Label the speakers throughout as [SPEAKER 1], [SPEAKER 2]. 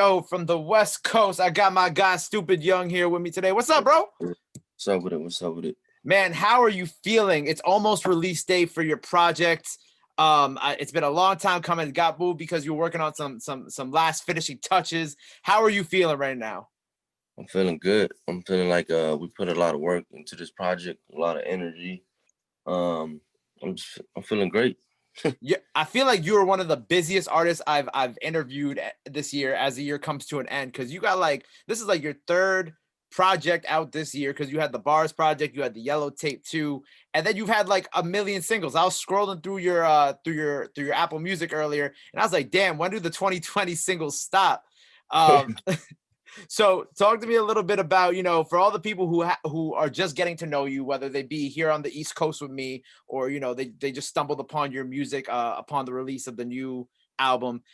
[SPEAKER 1] Yo, from the West Coast, I got my guy tupidYoung here with me today. What's up, bro?
[SPEAKER 2] What's up with it? What's up with it?
[SPEAKER 1] Man, how are you feeling? It's almost release day for your project. It's been a long time coming. It got moved because you're working on some last finishing touches. How are you feeling right now?
[SPEAKER 2] I'm feeling good. I'm feeling like we put a lot of work into this project, a lot of energy. I'm feeling great.
[SPEAKER 1] Yeah, I feel like you are one of the busiest artists I've interviewed this year as the year comes to an end, because you got this is like your third project out this year, because you had the Bars project, you had the Yellow Tape 2, and then you've had like a million singles. I was scrolling through your Apple Music earlier, and I was like, damn, when do the 2020 singles stop? So talk to me a little bit about, for all the people who are just getting to know you, whether they be here on the East Coast with me, or, they just stumbled upon your music upon the release of the new album.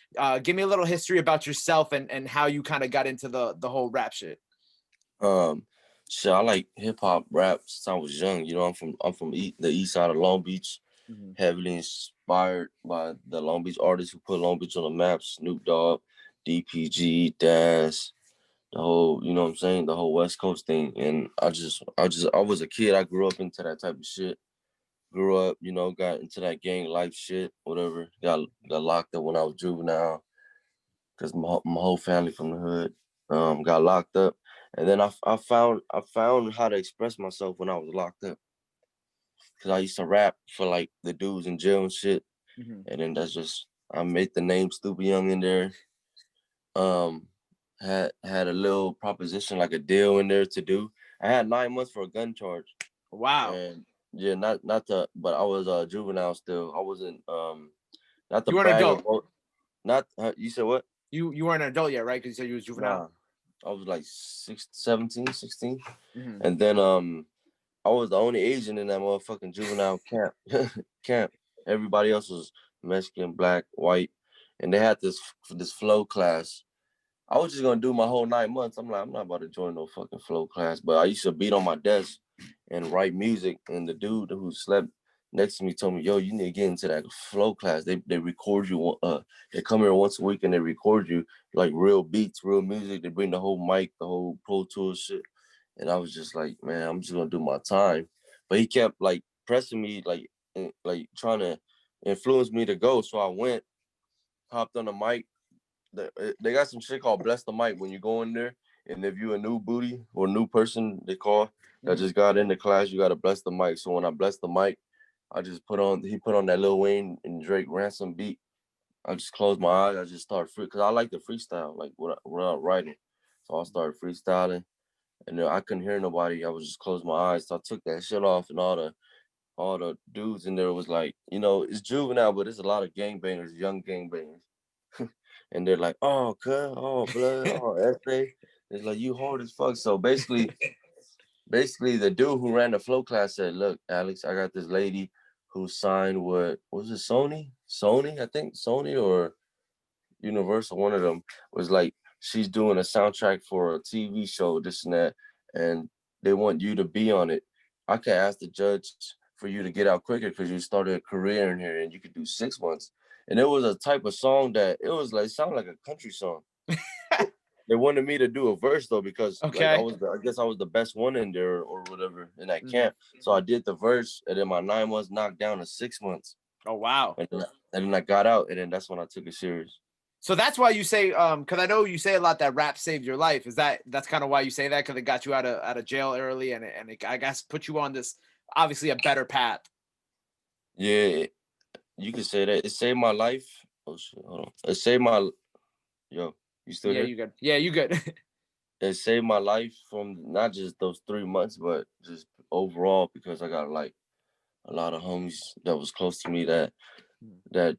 [SPEAKER 1] Give me a little history about yourself and how you kind of got into the whole rap shit.
[SPEAKER 2] So I like hip hop rap since I was young. I'm from the east side of Long Beach, heavily inspired by the Long Beach artists who put Long Beach on the map: Snoop Dogg, DPG, Daz, the whole, you know what I'm saying, the whole West Coast thing. And I was a kid. I grew up into that type of shit. Grew up, got into that gang life shit, whatever. Got locked up when I was juvenile because my whole family from the hood got locked up. And then I found how to express myself when I was locked up, because I used to rap for like the dudes in jail and shit. And then I made the name tupidYoung in there. Had a little proposition, like a deal in there to do. I had 9 months for a gun charge.
[SPEAKER 1] Wow.
[SPEAKER 2] And yeah, but I was a juvenile still. I wasn't not the
[SPEAKER 1] You weren't an
[SPEAKER 2] bag
[SPEAKER 1] adult.
[SPEAKER 2] You said what?
[SPEAKER 1] You weren't an adult yet, right? Because you said you was juvenile.
[SPEAKER 2] Nah, I was like 17, 16. And then I was the only Asian in that motherfucking juvenile camp. Everybody else was Mexican, black, white, and they had this flow class. I was just gonna do my whole 9 months. I'm like, I'm not about to join no fucking flow class. But I used to beat on my desk and write music. And the dude who slept next to me told me, yo, you need to get into that flow class. They record you. They come here once a week and they record you like real beats, real music. They bring the whole mic, the whole Pro Tools shit. And I was just like, man, I'm just gonna do my time. But he kept like pressing me, like trying to influence me to go. So I went, hopped on the mic. They got some shit called bless the mic when you go in there, and if you a new booty or new person they call that just got in the class, you got to bless the mic. So when I blessed the mic, he put on that Lil Wayne and Drake Ransom beat. I just closed my eyes. I just started because I like the freestyle, like without writing. So I started freestyling, and I couldn't hear nobody. I was just closing my eyes. So I took that shit off, and all the dudes in there was like, it's juvenile, but it's a lot of gangbangers, young gangbangers. And they're like, oh, cut, oh, blood, oh, essay. It's like, you hard as fuck. So basically, the dude who ran the flow class said, look, Alex, I got this lady who signed with, was it Sony? I think Sony or Universal, one of them, was like, she's doing a soundtrack for a TV show, this and that, and they want you to be on it. I could ask the judge for you to get out quicker because you started a career in here and you could do 6 months. And it was a type of song that it was like, sounded like a country song. They wanted me to do a verse though, because like I guess I was the best one in there or whatever in that camp. So I did the verse, and then my 9 months knocked down to 6 months.
[SPEAKER 1] Oh wow!
[SPEAKER 2] And then I got out, and then that's when I took it serious.
[SPEAKER 1] So that's why you say, because I know you say a lot that rap saved your life. That's kind of why you say that, because it got you out of jail early, and it, I guess, put you on this obviously a better path.
[SPEAKER 2] Yeah, you could say that. It saved my life. Oh shit, hold on. It saved my yo. You still here?
[SPEAKER 1] You good? Yeah, you good.
[SPEAKER 2] It saved my life from not just those 3 months, but just overall, because I got like a lot of homies that was close to me that they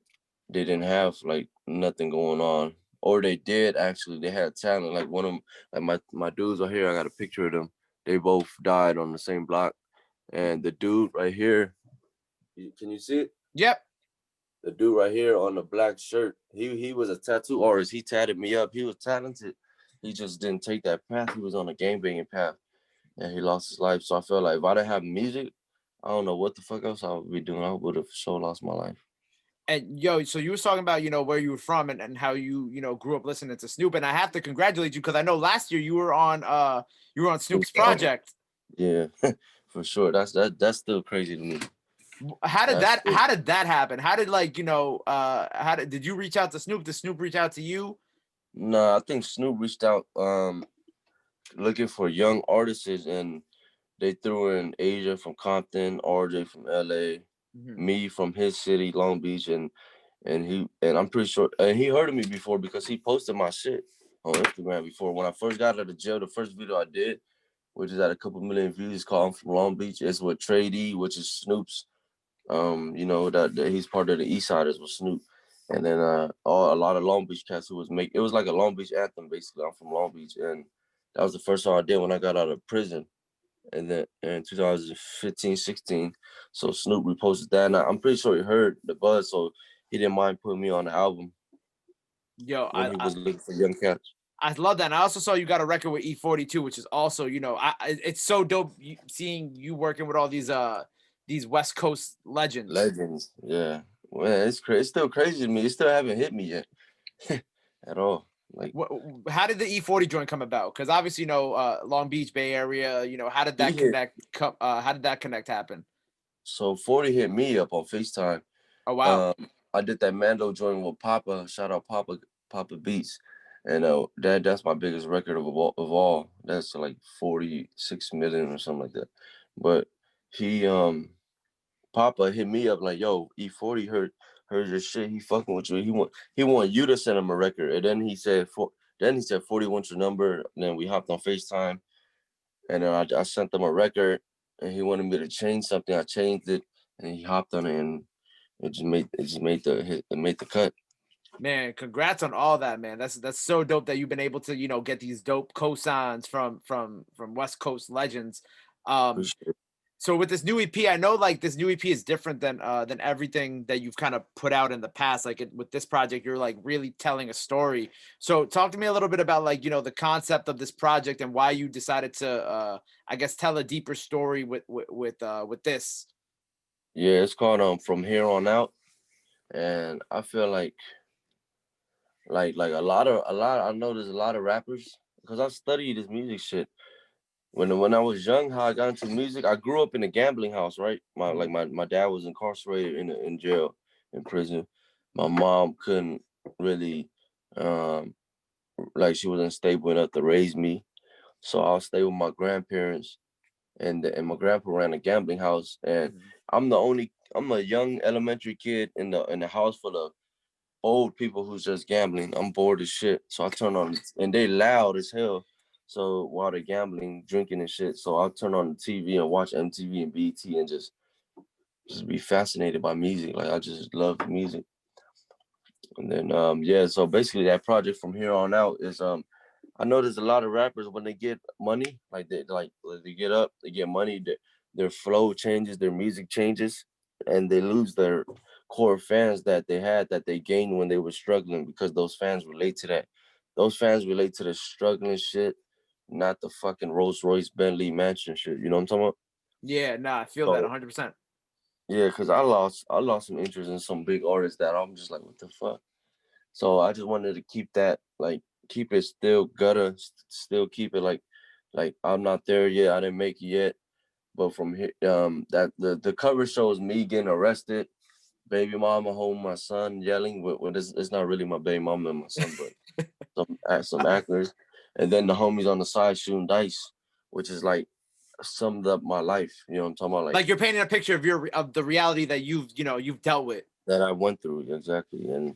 [SPEAKER 2] didn't have like nothing going on, or they did actually. They had talent. Like one of them, like my dudes are here. I got a picture of them. They both died on the same block, and the dude right here, can you see it?
[SPEAKER 1] Yep.
[SPEAKER 2] The dude right here on the black shirt, he was a tattoo artist. He tatted me up. He was talented. He just didn't take that path. He was on a gangbanging path, and he lost his life. So I felt like if I didn't have music, I don't know what the fuck else I would be doing. I would have for sure lost my life.
[SPEAKER 1] And yo, so you was talking about, you know, where you were from and how you know, grew up listening to Snoop. And I have to congratulate you because I know last year you were on Snoop's project.
[SPEAKER 2] Yeah, for sure. That's still crazy to me.
[SPEAKER 1] How did that happen? How did, like, you know, did you reach out to Snoop? Did Snoop reach out to you?
[SPEAKER 2] No, I think Snoop reached out looking for young artists, and they threw in Asia from Compton, RJ from LA,
[SPEAKER 1] Mhm.
[SPEAKER 2] me from his city, Long Beach, and I'm pretty sure and he heard of me before because he posted my shit on Instagram before. When I first got out of jail, the first video I did, which is at a couple million views, called I'm from Long Beach. It's with Trey D, which is Snoop's. You know that he's part of the East Siders with Snoop, and then a lot of Long Beach cats who was it was like a Long Beach anthem basically. I'm from Long Beach, and that was the first song I did when I got out of prison, and then in 2015, 16. So Snoop reposted that, and I'm pretty sure he heard the buzz, so he didn't mind putting me on the album
[SPEAKER 1] Yo,
[SPEAKER 2] when he was looking for young cats.
[SPEAKER 1] I love that. And I also saw you got a record with E42, which is also, you know, it's so dope seeing you working with all these West Coast legends.
[SPEAKER 2] Legends, yeah. Well, it's crazy. It's still crazy to me. It still haven't hit me yet at all. Like,
[SPEAKER 1] How did the E40 joint come about? Because obviously, you know, Long Beach, Bay Area, you know, how did
[SPEAKER 2] he
[SPEAKER 1] that
[SPEAKER 2] hit.
[SPEAKER 1] connect? How did that connect happen?
[SPEAKER 2] So 40 hit me up on FaceTime.
[SPEAKER 1] Oh wow.
[SPEAKER 2] I did that Mando joint with Papa. Shout out Papa Beats, and that's my biggest record of all. That's like 46 million or something like that. But he Papa hit me up like, yo, E40 heard your shit. He fucking with you. He want you to send him a record. And then he said 40 wants your number. And then we hopped on FaceTime, and then I sent him a record, and he wanted me to change something. I changed it, and he hopped on it, and it made the cut.
[SPEAKER 1] Man, congrats on all that, man. That's so dope that you've been able to, you know, get these dope cosigns from West Coast legends. Um,
[SPEAKER 2] Appreciate it.
[SPEAKER 1] so with this new EP, I know like this new EP is different than everything that you've kind of put out in the past. Like with this project, you're like really telling a story. So talk to me a little bit about, like, you know, the concept of this project and why you decided to I guess tell a deeper story with this.
[SPEAKER 2] Yeah, it's called From Here On Out, and I feel like a lot. I know there's a lot of rappers because I studied this music shit. When I was young, how I got into music, I grew up in a gambling house, right?
[SPEAKER 1] Mhm.
[SPEAKER 2] My dad was incarcerated in jail, in prison. My mom couldn't really, um, like she wasn't stable enough to raise me, so I'll stay with my grandparents, and my grandpa ran a gambling house, and
[SPEAKER 1] Mhm.
[SPEAKER 2] I'm a young elementary kid in the house full of old people who's just gambling. I'm bored as shit. So I turn on, and they loud as hell. So while they're gambling, drinking and shit. So I'll turn on the TV and watch MTV and BT and just be fascinated by music. Like I just love music. And then yeah, so basically that project From Here On Out is I know there's a lot of rappers when they get money, they get up, they get money, their flow changes, their music changes, and they lose their core fans that they had that they gained when they were struggling because those fans relate to that. Those fans relate to the struggling shit, not the fucking Rolls Royce Bentley mansion shit. You know what I'm talking about?
[SPEAKER 1] Yeah, nah, I feel that
[SPEAKER 2] So
[SPEAKER 1] 100%.
[SPEAKER 2] yeah, because I lost some interest in some big artists that I'm just like, what the fuck? So I just wanted to keep that, like, keep it still gutter, still keep it like I'm not there yet. I didn't make it yet. But from here, that the cover shows me getting arrested, baby mama home, my son yelling. It's not really my baby mama and my son, but some actors, and then the homies on the side shooting dice, which is like summed up my life. You know what I'm talking about? Like
[SPEAKER 1] Like you're painting a picture of the reality that you've dealt with.
[SPEAKER 2] that I went through exactly, and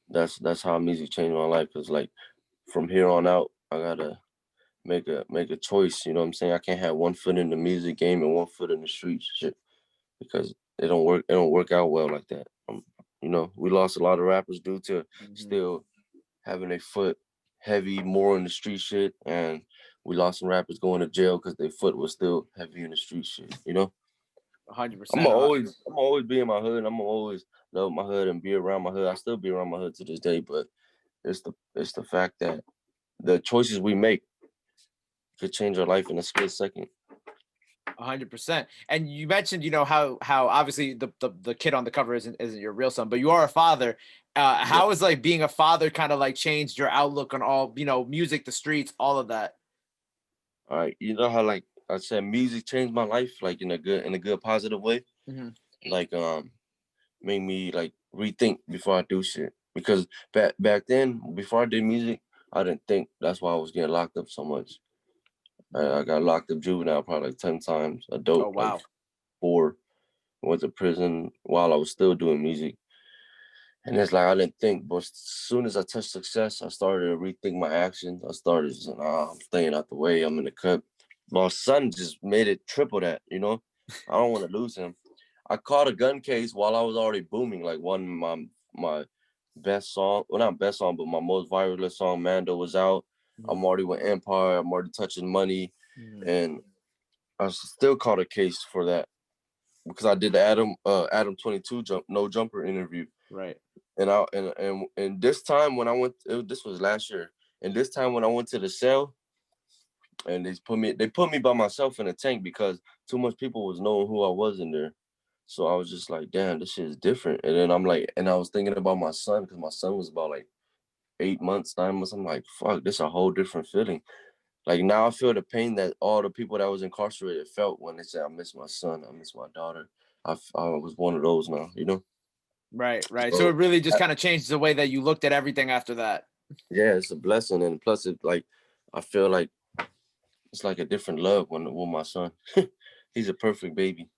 [SPEAKER 2] that's how music changed my life. Cause like from here on out, I gotta make a choice. You know what I'm saying? I can't have one foot in the music game and one foot in the streets shit because it don't work out well like that. You know, we lost a lot of rappers due to
[SPEAKER 1] Mhm.
[SPEAKER 2] still having a foot heavy more in the street shit, and we lost some rappers going to jail because their foot was still heavy in the street shit. You know,
[SPEAKER 1] 100%.
[SPEAKER 2] I'm always be in my hood. I'm always love my hood and be around my hood. I still be around my hood to this day, but it's the fact that the choices we make could change our life in a split second.
[SPEAKER 1] 100%. And you mentioned, you know, how obviously the kid on the cover isn't your real son, but you are a father.
[SPEAKER 2] Yeah.
[SPEAKER 1] How is like being a father kind of like changed your outlook on all, you know, music, the streets, all of that?
[SPEAKER 2] All right. You know how like I said, music changed my life, like in a good positive way.
[SPEAKER 1] Mm-hmm.
[SPEAKER 2] Like made me like rethink before I do shit. Because back then, before I did music, I didn't think. That's why I was getting locked up so much. I got locked up juvenile probably like 10 times,
[SPEAKER 1] Oh
[SPEAKER 2] adult like
[SPEAKER 1] wow.
[SPEAKER 2] 4, went to prison while I was still doing music. And it's like I didn't think, but as soon as I touched success, I started to rethink my actions. I started saying, I'm staying out the way, I'm in the cut. My son just made it triple that, you know. I don't want to lose him. I caught a gun case while I was already booming, like one of my best song, well not best song, but my most viral song, Mando, was out. I'm already with Empire, I'm already touching money,
[SPEAKER 1] Mm-hmm.
[SPEAKER 2] and I still caught a case for that because I did the Adam 22 no jumper interview.
[SPEAKER 1] Right.
[SPEAKER 2] And this time when I went, this was last year, and this time when I went to the cell, and they put me by myself in a tank because too much people was knowing who I was in there. So I was just like, damn, this shit is different. And then I'm like, and I was thinking about my son because my son was about like 8 months, 9 months. I'm like, fuck, this is a whole different feeling. Like now I feel the pain that all the people that was incarcerated felt when they said, I miss my son, I miss my daughter. I was one of those now, you know?
[SPEAKER 1] Right. Right. So
[SPEAKER 2] So
[SPEAKER 1] it really just kind of changed the way that you looked at everything after that.
[SPEAKER 2] yeah, it's a blessing. And plus it like, I feel like it's like a different love when with my son. He's a perfect baby.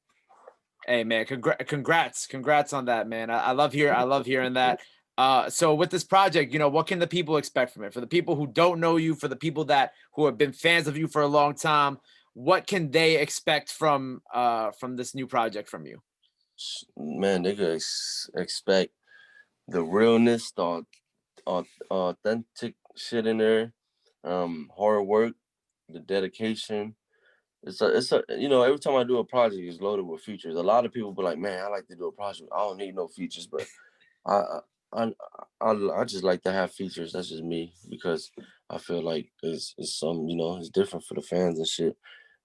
[SPEAKER 1] Hey man, congrats on that, man. I love hearing that. So with this project, you know, what can the people expect from it? For the people who don't know you, for the people that who have been fans of you for a long time, what can they expect from this new project from you?
[SPEAKER 2] Man, they could expect the realness, the authentic shit in there, hard work, the dedication. It's a you know, every time I do a project, it's loaded with features. A lot of people be like, man, I like to do a project. I don't need no features, but I I I just like to have features. That's just me because I feel like it's some, you know, it's different for the fans and shit.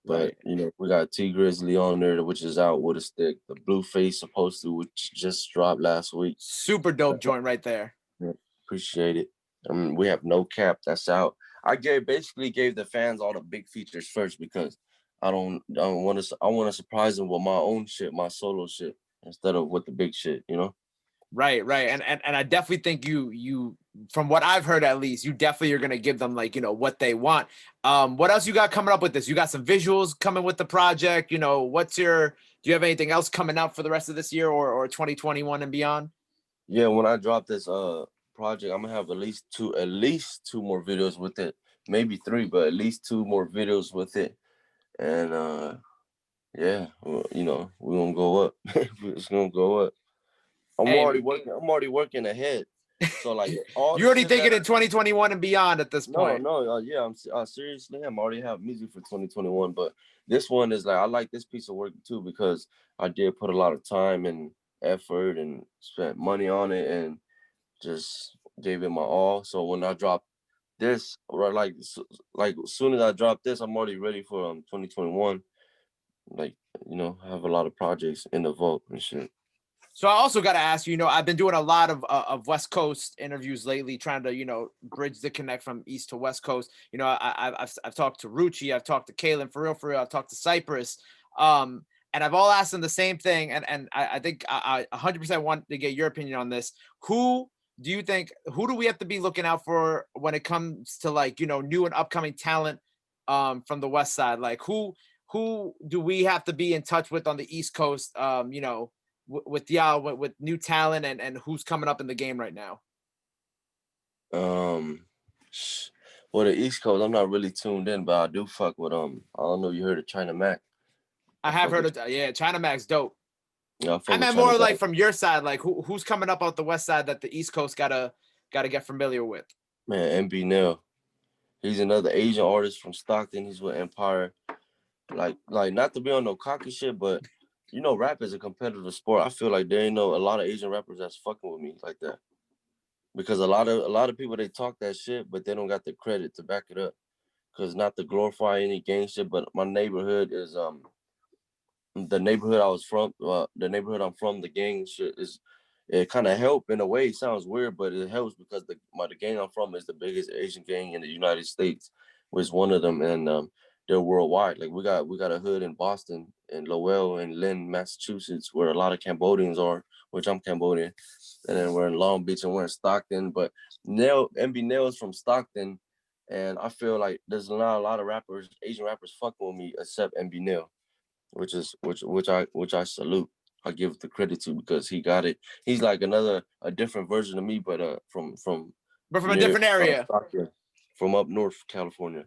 [SPEAKER 2] But
[SPEAKER 1] Right.
[SPEAKER 2] you know, we got T Grizzly on there, which is out with a stick. The Blueface supposed to, which just dropped last week.
[SPEAKER 1] Super dope joint right there.
[SPEAKER 2] Yeah, appreciate it. We have No Cap that's out. Basically gave the fans all the big features first because I don't want to I want to surprise them with my own shit, my solo shit instead of with the big shit, you know.
[SPEAKER 1] Right, right. And I definitely think you from what I've heard at least, you definitely are gonna give them like, you know, what they want. What else you got coming up with this? You got some visuals coming with the project, you know, do you have anything else coming out for the rest of this year or 2021 and beyond?
[SPEAKER 2] Yeah, when I drop this project, I'm gonna have at least two more videos with it. Maybe three, but at least two more videos with it. And yeah, well, you know, we're gonna go up. It's gonna go up.
[SPEAKER 1] Hey,
[SPEAKER 2] I'm already working ahead. So like all
[SPEAKER 1] you're
[SPEAKER 2] the
[SPEAKER 1] already
[SPEAKER 2] shit that
[SPEAKER 1] thinking in 2021 and beyond at this
[SPEAKER 2] no,
[SPEAKER 1] point.
[SPEAKER 2] no, yeah, seriously, I'm already have music for 2021, but this one is like I like this piece of work too because I did put a lot of time and effort and spent money on it and just gave it my all. So when I drop this, or like as soon as I drop this, I'm already ready for 2021. Like you know, I have a lot of projects in the vault and shit.
[SPEAKER 1] So I also got to ask you, you know, I've been doing a lot of West Coast interviews lately, trying to, you know, bridge the connect from East to West Coast. You know, I've talked to Rucci, I've talked to Kalen, for real, I've talked to Cypress, and I've all asked them the same thing, and I think I 100% want to get your opinion on this. Who do we have to be looking out for when it comes to like, you know, new and upcoming talent from the West Side? Like who do we have to be in touch with on the East Coast? You know, with y'all with new talent and who's coming up in the game right now?
[SPEAKER 2] Um, well, the East Coast, I'm not really tuned in, but I do fuck with I don't know. You heard of China Mac?
[SPEAKER 1] I
[SPEAKER 2] I
[SPEAKER 1] have
[SPEAKER 2] fuck
[SPEAKER 1] heard
[SPEAKER 2] with
[SPEAKER 1] of, yeah, China Max dope.
[SPEAKER 2] yeah, I
[SPEAKER 1] I
[SPEAKER 2] fuck with
[SPEAKER 1] meant
[SPEAKER 2] China
[SPEAKER 1] more
[SPEAKER 2] Mac.
[SPEAKER 1] like from your side, like who's coming up out the West Side that the East Coast gotta get familiar with.
[SPEAKER 2] Man, MB Nell. He's another Asian artist from Stockton. He's with Empire. Like not to be on no cocky shit, but you know, rap is a competitive sport. I feel like there ain't no a lot of Asian rappers that's fucking with me like that because a lot of people they talk that shit, but they don't got the credit to back it up. Because not to glorify any gang shit, but my neighborhood is the neighborhood I was from, the neighborhood I'm from, the gang shit is, it kind of helped in a way. It sounds weird, but it helps because the gang I'm from is the biggest Asian gang in the United States, was one of them, and they're worldwide. Like we got a hood in Boston, in Lowell, and Lynn, Massachusetts, where a lot of Cambodians are, which I'm Cambodian, and then we're in Long Beach and we're in Stockton. But MB Nail's from Stockton, and I feel like there's not a lot of rappers, Asian rappers, fucking with me except MB Nail, which I salute. I give the credit to because he got it. He's like a different version of me, but
[SPEAKER 1] But from a
[SPEAKER 2] near
[SPEAKER 1] different area.
[SPEAKER 2] Stockton, from up north California.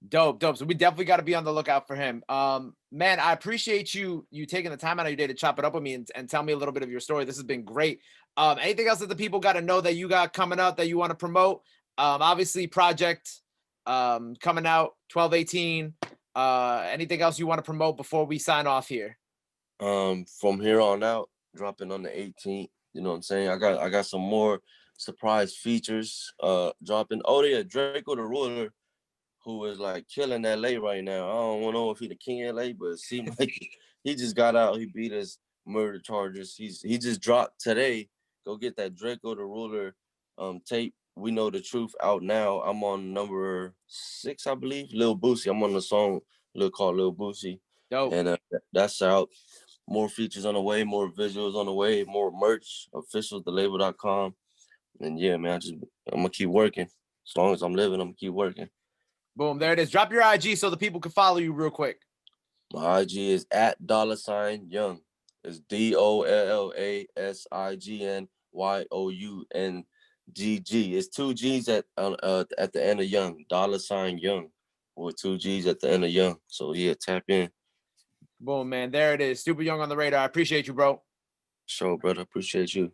[SPEAKER 1] Dope. So we definitely got to be on the lookout for him. Man, I appreciate you taking the time out of your day to chop it up with me and tell me a little bit of your story. This has been great. Anything else that the people got to know that you got coming up that you want to promote? Obviously project coming out 12/18. Anything else you want to promote before we sign off here?
[SPEAKER 2] From here on out, dropping on the 18th. You know what I'm saying? I got some more surprise features dropping. Oh yeah, Draco the Ruler, who is like killing LA right now. I don't know if he the king of LA, but it seems like he just got out. He beat his murder charges. He just dropped today. Go get that Draco the Ruler tape. We Know the Truth out now. I'm on number 6, I believe. Lil Boosie. I'm on the song called Lil Boosie.
[SPEAKER 1] Dope.
[SPEAKER 2] And that's out. More features on the way, more visuals on the way, more merch, official, thelabel.com. And yeah, man, I'm gonna keep working. As long as I'm living, I'm gonna keep working.
[SPEAKER 1] Boom, there it is. Drop your IG so the people can follow you real quick.
[SPEAKER 2] My IG is @$Young. It's DOLLASIGNYOUNGG. It's 2 G's at the end of Young. $Young with 2 G's at the end of Young. So yeah, tap in.
[SPEAKER 1] Boom, man. There it is. Stupid Young on the radar. I appreciate you, bro.
[SPEAKER 2] Sure, brother. Appreciate you.